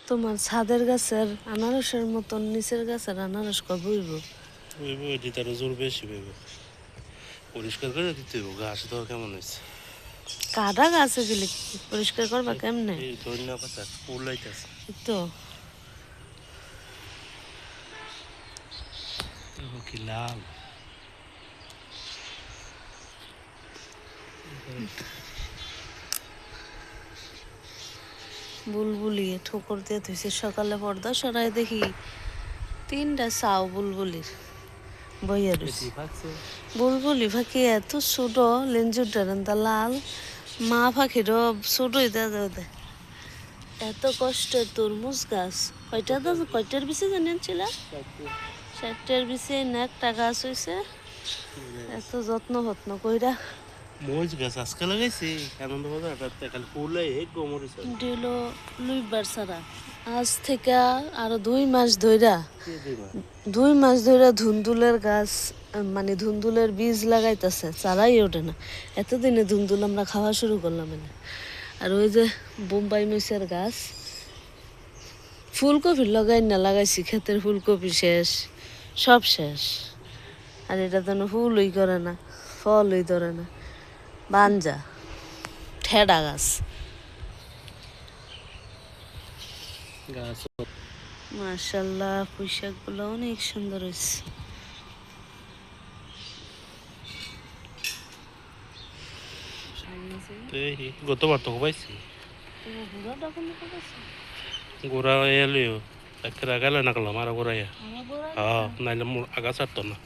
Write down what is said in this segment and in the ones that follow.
তোমার ছাদের গাছের আনারসের মতন নিচের গাছের আনারস কবে হইব? হইব, এটি তার জোর বেশি হইব। পরিষ্কার করে দিতে হইব। ঘাস দেওয়া কেমন হয়েছে? কাদা গাছে গেলে পরিষ্কার করবা কেমনে? এই ধনিয়া পাতা ফুল লাইতেছে তো কি লাল। বুলবুলি ঠোকর দিয়ে ধুইছে সকালে, পর্দা সরাই দেখি 3টা চাও বুলবুলির বইয়া রয়েছে। বুলবুলি পাখি এত ছোট, লেঞ্জুর ডান্ডা লাল, মা পাখিরও ছোটই দে। এত কষ্টে তরমুজ গাছ কয়টার বিছে জানিয়েছিল? 60টার বিছে না একটা গাছ হয়েছে। এত যত্ন কইরা মরিচ গাছ আজকে লাগাইছি আনন্দ বাজার খালি ফুল মরিচ দিল লুইবার ছাড়া। আজ থেকে আরো 2 মাস ধইরা ধুন্দুলের গাছ, মানে ধুন্দুলের বীজ লাগাইতেছে, চারাই ওঠে না। এতদিনে ধুন্দুল আমরা খাওয়া শুরু করলাম না। আর ওই যে বোম্বাই মরিচের গাছ, ফুলকপি লাগাইছি, ক্ষেতের ফুলকপি শেষ, সব শেষ। আর এটা যেন ফুলই করে না, ফলই ধরে না, বাঞ্জা ঠেডা গাছ। গাছ মাশাল্লাহ, পুঁইশাক গুলো অনেক সুন্দর হয়েছে। গতবার তো পাইছি গোড়া এলিও একটা গালে না করলাম আর গোড়াইয়া। হ্যাঁ, নাইলে আগা ছাড়তো না।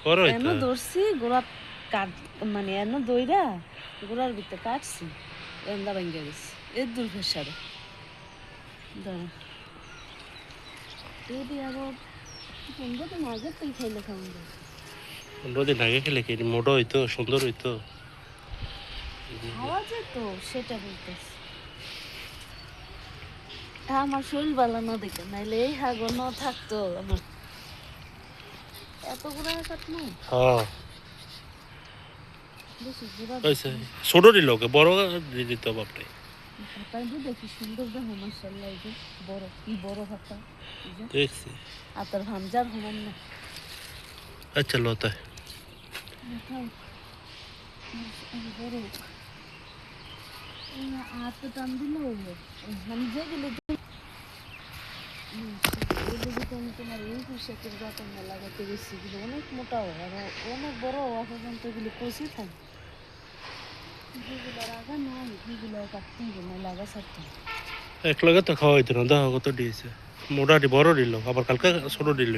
করো এনে ধরছি গোড়া কাট, মানে এনে দইরা গোড়ার ভিতরে কাটছি, এন্দা ভেঙে গেছে এর দূর ফেসারে। দাঁড়া যদি আরো 15 দিন আগে তুই খাইলে খাওয়া যায়। 15 দিন আগে খেলে কি মোটা হইতো, সুন্দর হইতো, খাওয়া যেত, সেটা বলতেছি। আমার শরীর ভালো না দেখে, নাইলে এই হাগো ন থাকতো আমার এত গুড়া কাটনো। হ্যাঁ ছোট দিল ওকে, বড় দিয়ে দিত বাপরে। ভাতায় যে দেখি সুন্দর দেখো মাশাআল্লাহ, এই যে বড় কি বড় ভাতা দেখছি। আর তার হামজার হমান না। আচ্ছা লতা বড় আর তো টান দিল হামজা গেলে তোমার এই পোশাকের বাতন লাগাতে গেছি, অনেক মোটা হয় আর অনেক বড় হওয়া পর্যন্ত এগুলো কষে থাকে। যেগুলো আগা নয় সেগুলো কাটতেই না, লাগা ছাড়তে। এক লগে তো খাওয়া হইতো না, দেখো কত দিয়েছে। মোটাটি বড় দিল, আবার কালকে ছোট দিল।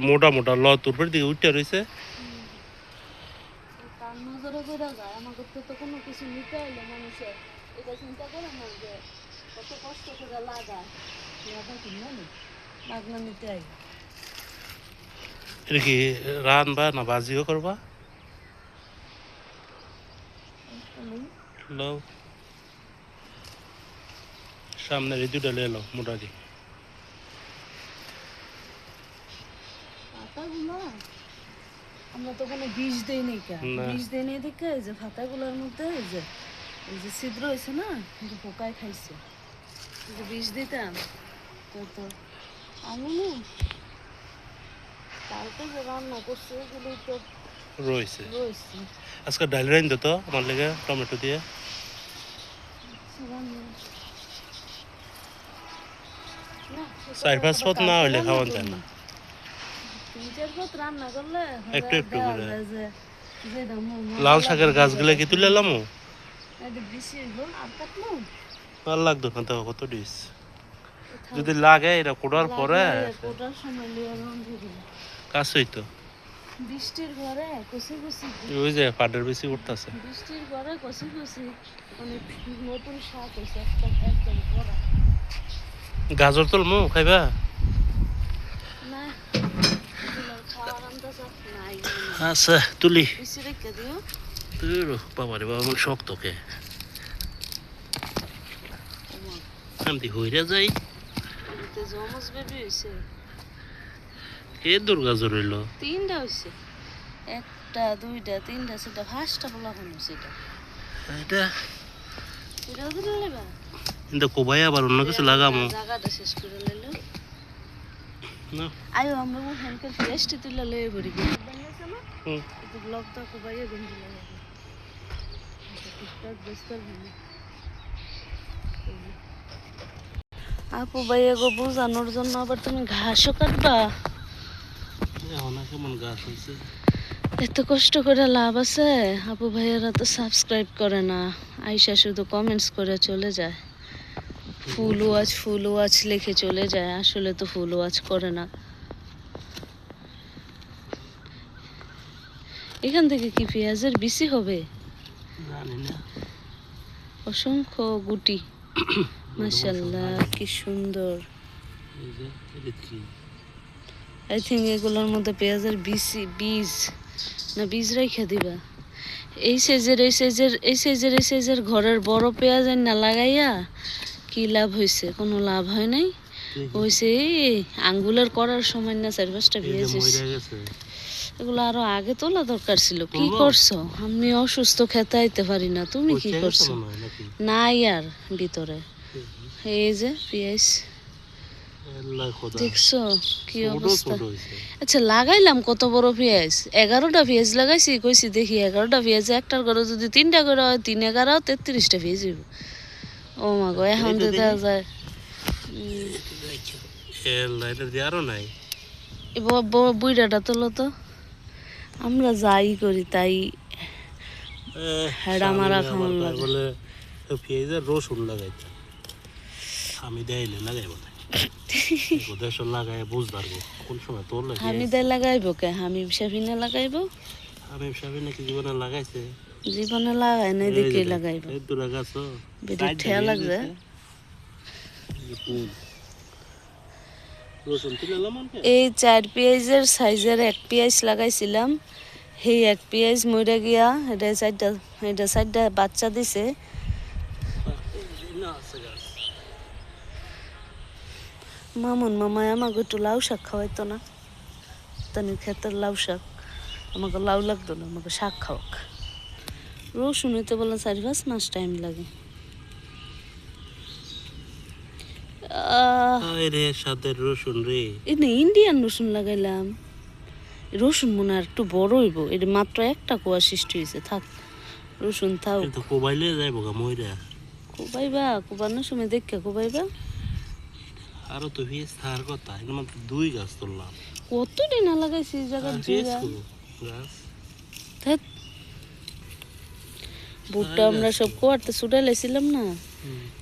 মোটা মোটা ল তোর দিকে উঠতে রয়েছে। তার নজরে করে যায়, আমাকে তো কোনো কিছু নিতে হইলে মানুষের এটা চিন্তা করে না যে কত কষ্ট করে লাগায়, লাগনা নিতে আই। এটা কি রানবা না বাজিও করবা? লও সামনের এই দুটা লে লো মোটাটি। পাতাগুলো আমরা তো কোনো বিষ দেই নাই, বিষ দেই নাই দেখে এই যে পাতাগুলোর মধ্যে এই যে ছিদ্র হয়েছে না, কিন্তু পোকায় খাইছে। কিন্তু বিষ দিতাম তো আমি কালকে যে রান্না করছে এগুলোই তো রয়েছে। রয়েছে। আজকে ডাল রাইন দে তো আমার লেগে টমেটো দিয়ে। 4-5 পথ না হইলে খাওয়ান যায় না। 3-4 পথ রান্না করলে একটু একটু করে। লাল শাকের গাছগুলো কি তুলে এলাম? আর লাগতো না, দেখো কত ডিস। যদি লাগে এটা কোটার পরে কাজ হইতো। বৃষ্টির ঘরে কষি ওই যে পাটের বেশি উঠতেছে। বৃষ্টির ঘরে কষি অনেক নতুন শাক হয়েছে, একদম কড়া। গাজর তুলমু খাইবা? না খাওয়ার আন্দাজ নাই। আচ্ছা তুলি। দিও বাবারে বাবা শক্ত কে আমি হইরা যাই। জমজ বেবি হয়েছে, এ দুর্গাজোর হইল 3টা হয়েছে, 1টা 2টা 3টা 4টা 5টা বলা হয়েছে। এটা এটা এটাও তুলে নেবা কিন্তু কোবাই আবার অন্য কিছু লাগামো জায়গাটা শেষ করে লইলো না আয়ো আমরা ওখানকার ফ্রেশটি তুলে লয়ে পড়ি হুম একটু ব্লগটা কোবাইয়ে গন্ধি লাগাবো টুকটাক বেস্তার ভালো আপু ভাইয়া গো বোঝানোর জন্য আবার তুমি ঘাসও কাটবা এখন কেমন গাছ হয়েছে এত কষ্ট করে লাভ আছে আপু ভাইয়ারা তো সাবস্ক্রাইব করে না আইসা শুধু কমেন্টস করে চলে যায় ফুল ওয়াচ লিখে চলে যায় আসলে তো ফুল ওয়াচ করে না এখান থেকে কি পেঁয়াজের বিসি হবে জানি না অসংখ্য গুটি মাশাআল্লাহ কি সুন্দর এই যে এটা কি আই থিঙ্ক এগুলোর মধ্যে পেঁয়াজের বীজ না বীজ রেখে দিবা এই সাইজের ঘরের বড় পেঁয়াজ না লাগাইয়া কি লাভ হয়েছে কোনো লাভ হয় নাই হয়েছে এই আঙ্গুলের করার সময় না 4-5টা পেঁয়াজ হয়েছে এগুলো আরো আগে তোলা দরকার ছিল কি করছো আমি অসুস্থ খেতে আইতে পারি না তুমি কি করছো নাই আর ভিতরে এই যে পেঁয়াজ দেখছো কি অবস্থা আচ্ছা লাগাইলাম কত বড় পেঁয়াজ 11টা পেঁয়াজ লাগাইছি কইছি দেখি 11টা পেঁয়াজ একটার করে যদি 3টা করে হয় 3 11 33টা পেঁয়াজ হইব ও মা গো এখন তো দেখা যায় লাইটার দিয়ে আরো নাই বুইড়াটা তোলো তো আমরা যাই করি তাই হেডা মারা খাওয়ান লাগে বলে পেঁয়াজের রসুন লাগাইতে আমি দেয়লে লাগাইব না দেশন লাগাই বুঝবার কোন সময় তোর লাগে আমি দেয় লাগাইব কে আমি সাবিনা লাগাইব আমি সাবিনা কি জীবনে লাগাইছে জীবনে লাগাই না দেখে লাগাইব এই দুরা গাছ বেডে ঠেয়া লাগবে রসুন তুললাম এই 4 পেঁয়াজের সাইজের এক পেঁয়াজ লাগাইছিলাম সেই এক পেঁয়াজ মরে গিয়া এটা সাইডটা বাচ্চা দিছে মামুন মামায় আমাকে একটু লাউ শাক খাওয়াইতো না তানি ক্ষেতের লাউ শাক আমাকে লাউ লাগতো না আমাকে শাক খাওয়াক রসুন হইতে বললাম 4-5 মাস টাইম লাগে রে সাথে রসুন রে এটা ইন্ডিয়ান রসুন লাগাইলাম রসুন মনে আর একটু বড় হইব এটা মাত্র একটা কোয়া সৃষ্টি হয়েছে থাক রসুন থাও তো কোবাইলে যাইব গা মইরা কোবানোর সময় দেখে কোবাইবা আরো তো ভিজ থার কথা এর মাত্র 2 গাছ তুললাম কতদিন না লাগাইছি জায়গা গাছ বুটটা আমরা সব কোয়ারতে ছুটে লাইছিলাম না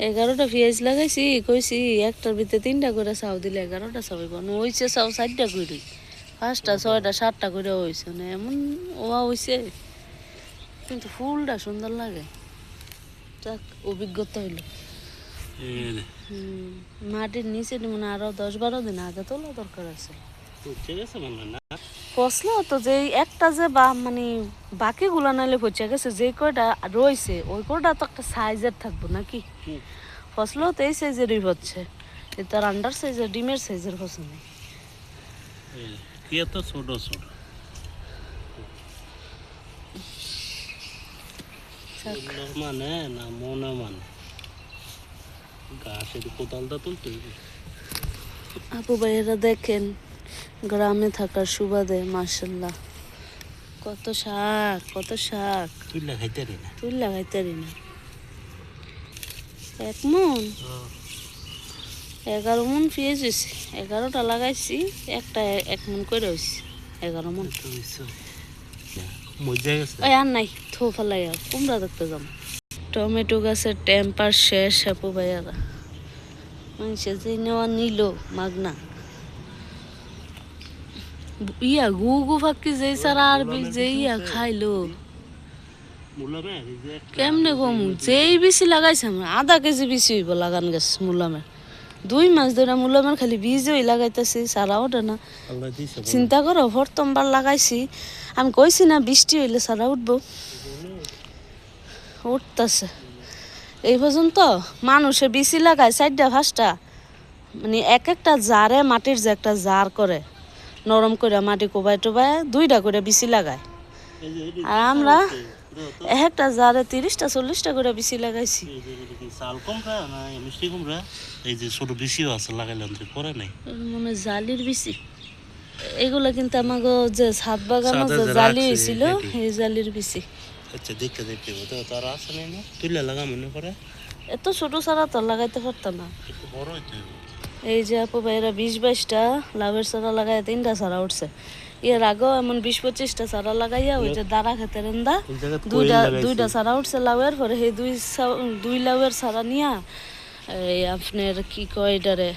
11টা পেঁয়াজ লাগাইছি কইছি একটার ভিতরে 3টা করে চাও দিলে 11টা চাও হইব না হইছে চাও 4টা করে 5টা 6টা 7টা করে হইছে না এমন ওয়া হইছে কিন্তু ফুলটা সুন্দর লাগে যাক অভিজ্ঞতা হইলো মাটির নিচে মানে আরো 10-12 দিন আগে তোলা দরকার আছে ফসলা তো যে একটা যে বা মানে বাকি গুলা নাইলে পচে গেছে যে কয়টা রয়েছে ওই কয়টা তো একটা সাইজের থাকবো নাকি ফসলাও তো এই সাইজেরই হচ্ছে তার আন্ডার সাইজের ডিমের সাইজের ফসল নেই মানে না মনে মানে গাছের কোদালটা তুলতে আপু ভাইয়েরা দেখেন গ্রামে থাকার সুবাদে মাশাআল্লাহ কত শাক তুই লাগাইতে না 1 মন 11 মন পেঁয়াজ হয়েছে 11টা লাগাইছি একটা 1 মন করে হয়েছে 11 মন ওই আর নাই থো ফেলাই আর কুমড়া দেখতে যাম টমেটো গাছের টেম্পার শেষ আপু ভাইয়ারা মানুষে যে নেওয়া নিল মাগনা ইয়া গু ফাঁকি যে সারা আর যে ইয়া খাইলো কেমনে কমু যেই বেশি লাগাইছে আমরা আধা কেজি বেশি হইব লাগান গেছে মুলামের 2 মাস ধরে মুলামের খালি বীজই লাগাইতেছি সারা ওঠে না চিন্তা করো প্রথমবার লাগাইছি আমি কইছি না বৃষ্টি হইলে সারা উঠবো উঠতেছে এই পর্যন্ত মানুষে বেশি লাগায় 4টা 5টা মানে একটা জারে মাটির যে একটা জার করে নরম করে মাটি কোবাই টোবাই 2টা করে বেশি লাগায় আর আমরা একটা জারে 30টা 40টা করে বিচি লাগাইছি। এই যে কি চাল কুমড়া না মিষ্টি কুমড়া, এই যে ছোট বিচিও আছে লাগাইলাম তো পরে নাই। মানে জালির বিচি এগুলা কিন্তু আমাকে যে ছাদ বাগানো ছাদে যে যে জালি রাখছে, হয়েছিল এটি। এই জালির বিচি। আচ্ছা দেখতে দেখতে তো তার আছে নাই না তুইলা লাগা মনে করে এত ছোট চারা তো লাগাইতে পারতাম না। একটু বড় হইতে হবে। এই যে আপু ভাইরা 20-22টা লাভের চারা লাগাই 3টা চারা উঠছে। এর আগেও এমন 20-25টা চারা লাগাইয়া ওই যে দাঁড়া খেতে রেন্দা এই জায়গা দুইটা চারা উঠছে লাউয়ের পরে সেই দুই লাউয়ের চারা নিয়া এই আপনার কি কয় এটারে